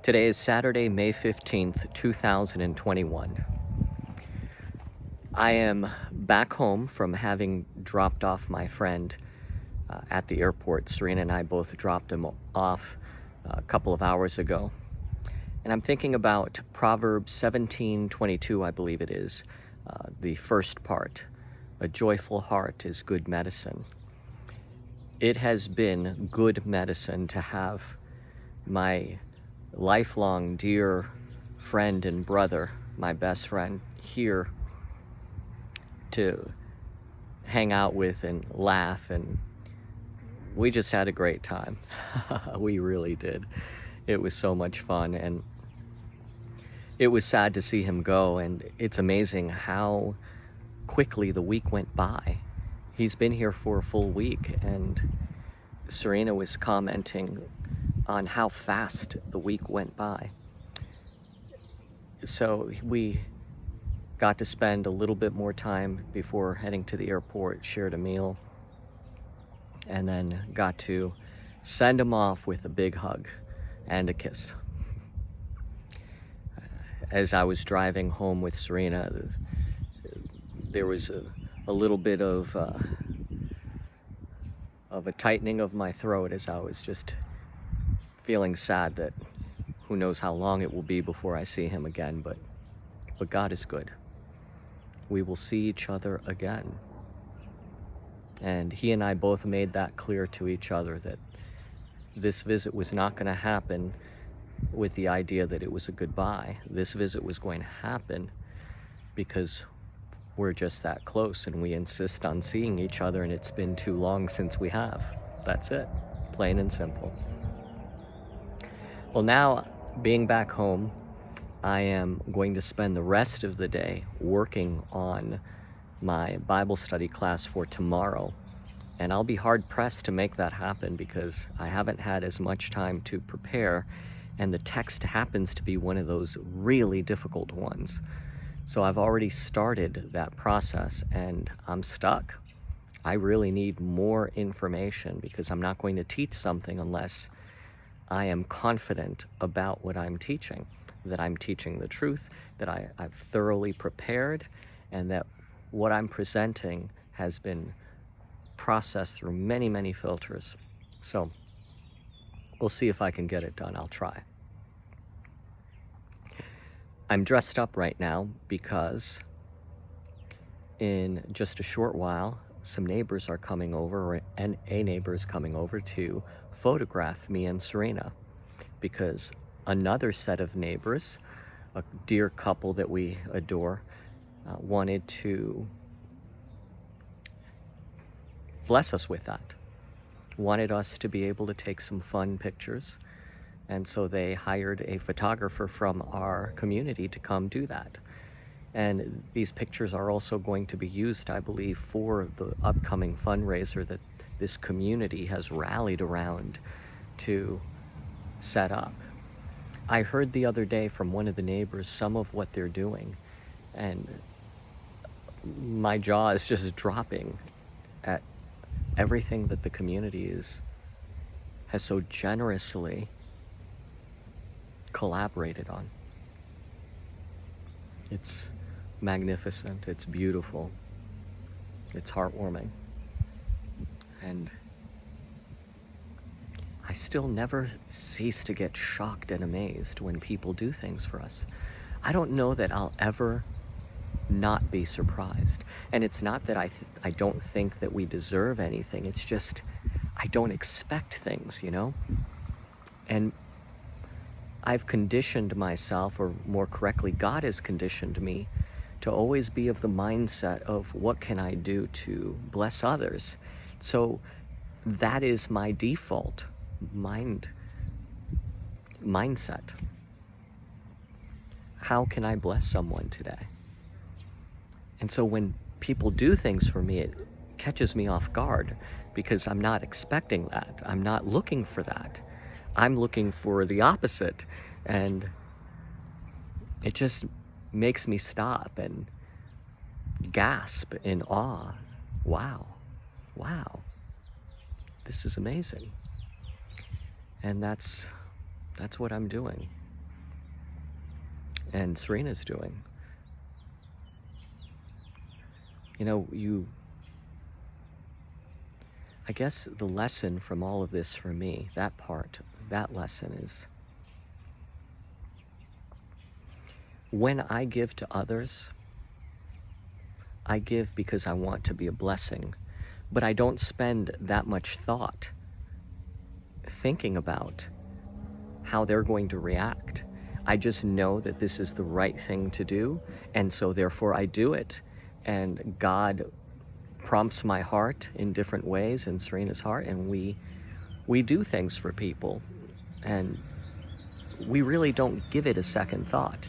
Today is Saturday, May 15th, 2021. I am back home from having dropped off my friend at the airport. Serena and I both dropped him off a couple of hours ago. And I'm thinking about Proverbs 17:22, I believe it is, the first part. A joyful heart is good medicine. It has been good medicine to have my lifelong dear friend and brother, my best friend, here to hang out with and laugh, and we just had a great time. We really did. It was so much fun, and it was sad to see him go, and it's amazing how quickly the week went by. He's been here for a full week, and Serena was commenting on how fast the week went by. So we got to spend a little bit more time before heading to the airport, shared a meal, and then got to send him off with a big hug and a kiss. As I was driving home with Serena, there was a little bit of a tightening of my throat as I was just feeling sad that who knows how long it will be before I see him again, but God is good. We will see each other again. And he and I both made that clear to each other, that this visit was not going to happen with the idea that it was a goodbye. This visit was going to happen because we're just that close and we insist on seeing each other, and it's been too long since we have. That's it, plain and simple. Well, now, being back home, I am going to spend the rest of the day working on my Bible study class for tomorrow. And I'll be hard-pressed to make that happen because I haven't had as much time to prepare, and the text happens to be one of those really difficult ones. So I've already started that process, and I'm stuck. I really need more information because I'm not going to teach something unless I am confident about what I'm teaching, that I'm teaching the truth, that I've thoroughly prepared, and that what I'm presenting has been processed through many, many filters. So we'll see if I can get it done. I'll try. I'm dressed up right now because in just a short while, some neighbors are coming over, and a neighbor is coming over to photograph me and Serena, because another set of neighbors, a dear couple that we adore, wanted to bless us with that, wanted us to be able to take some fun pictures, and so they hired a photographer from our community to come do that. And these pictures are also going to be used, I believe, for the upcoming fundraiser that this community has rallied around to set up. I heard the other day from one of the neighbors some of what they're doing, and my jaw is just dropping at everything that the community has so generously collaborated on. It's magnificent, it's beautiful, it's heartwarming, and I still never cease to get shocked and amazed when people do things for us. I don't know that I'll ever not be surprised, and it's not that I don't think that we deserve anything, it's just I don't expect things, and I've conditioned myself, or more correctly, God has conditioned me to always be of the mindset of what can I do to bless others. So that is my default mindset. How can I bless someone today? And so when people do things for me, it catches me off guard because I'm not expecting that. I'm not looking for that. I'm looking for the opposite, and it just makes me stop and gasp in awe. Wow, this is amazing. And that's what I'm doing. and Serena's doing. I guess the lesson from all of this for me, that lesson is, when I give to others, I give because I want to be a blessing, but I don't spend that much thought thinking about how they're going to react. I just know that this is the right thing to do, and so therefore I do it. And God prompts my heart in different ways, and Serena's heart, and we do things for people, and we really don't give it a second thought.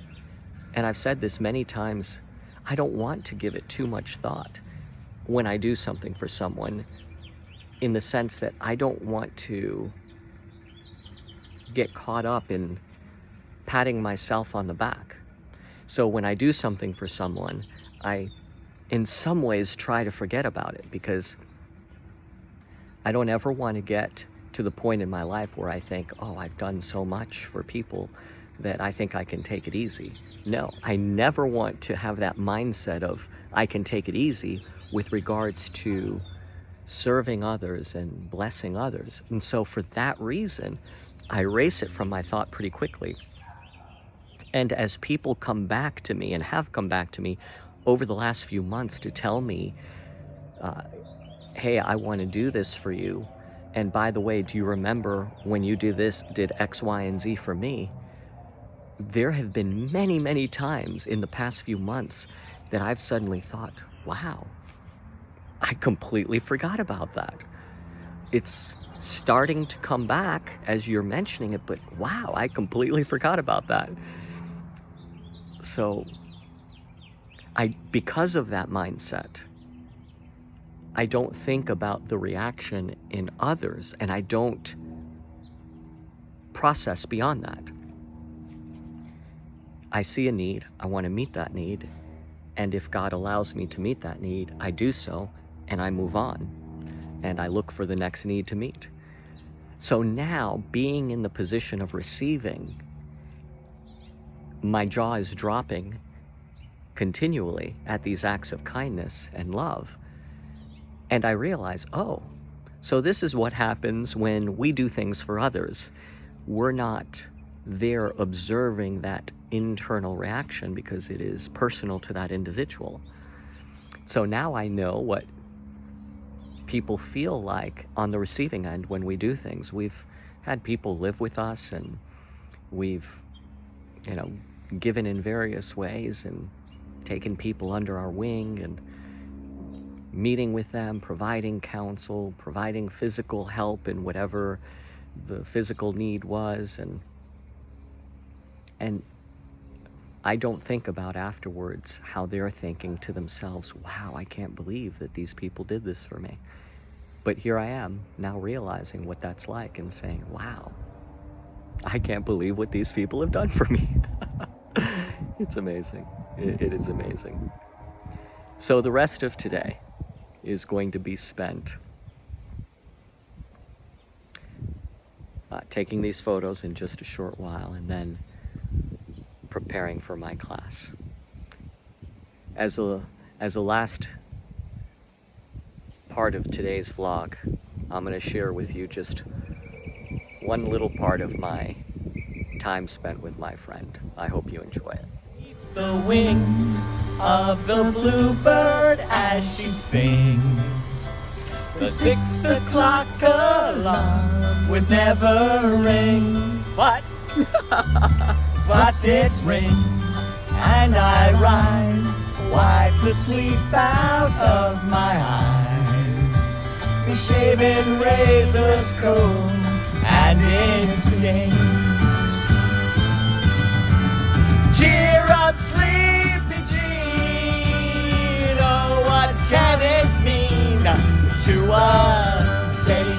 And I've said this many times, I don't want to give it too much thought when I do something for someone, in the sense that I don't want to get caught up in patting myself on the back. So when I do something for someone, I in some ways try to forget about it, because I don't ever want to get to the point in my life where I think, oh, I've done so much for people that I think I can take it easy. No, I never want to have that mindset of I can take it easy with regards to serving others and blessing others. And so for that reason, I erase it from my thought pretty quickly. And as people come back to me, and have come back to me over the last few months to tell me, hey, I want to do this for you, and by the way, do you remember when you did X, Y, and Z for me? There have been many, many times in the past few months that I've suddenly thought, wow, I completely forgot about that. It's starting to come back as you're mentioning it, but wow, I completely forgot about that. So because of that mindset, I don't think about the reaction in others, and I don't process beyond that. I see a need, I want to meet that need, and if God allows me to meet that need, I do so, and I move on, and I look for the next need to meet. So now, being in the position of receiving, my jaw is dropping continually at these acts of kindness and love. And I realize, oh, so this is what happens when we do things for others. We're not there observing that internal reaction because it is personal to that individual. So now I know what people feel like on the receiving end when we do things. We've had people live with us, and we've, given in various ways, and taken people under our wing, and meeting with them, providing counsel, providing physical help in whatever the physical need was, and I don't think about afterwards how they're thinking to themselves, wow, I can't believe that these people did this for me. But here I am now realizing what that's like and saying, wow, I can't believe what these people have done for me. It's amazing. It is amazing. So the rest of today is going to be spent taking these photos in just a short while, and then preparing for my class. As a last part of today's vlog, I'm going to share with you just one little part of my time spent with my friend. I hope you enjoy it. The wings of the bluebird as she sings. The 6 o'clock alarm would never ring, but it rings, and I rise, wipe the sleep out of my eyes. The shaven razor's comb and it stings. Cheer up, sleepy Jean, oh, what can it mean to a day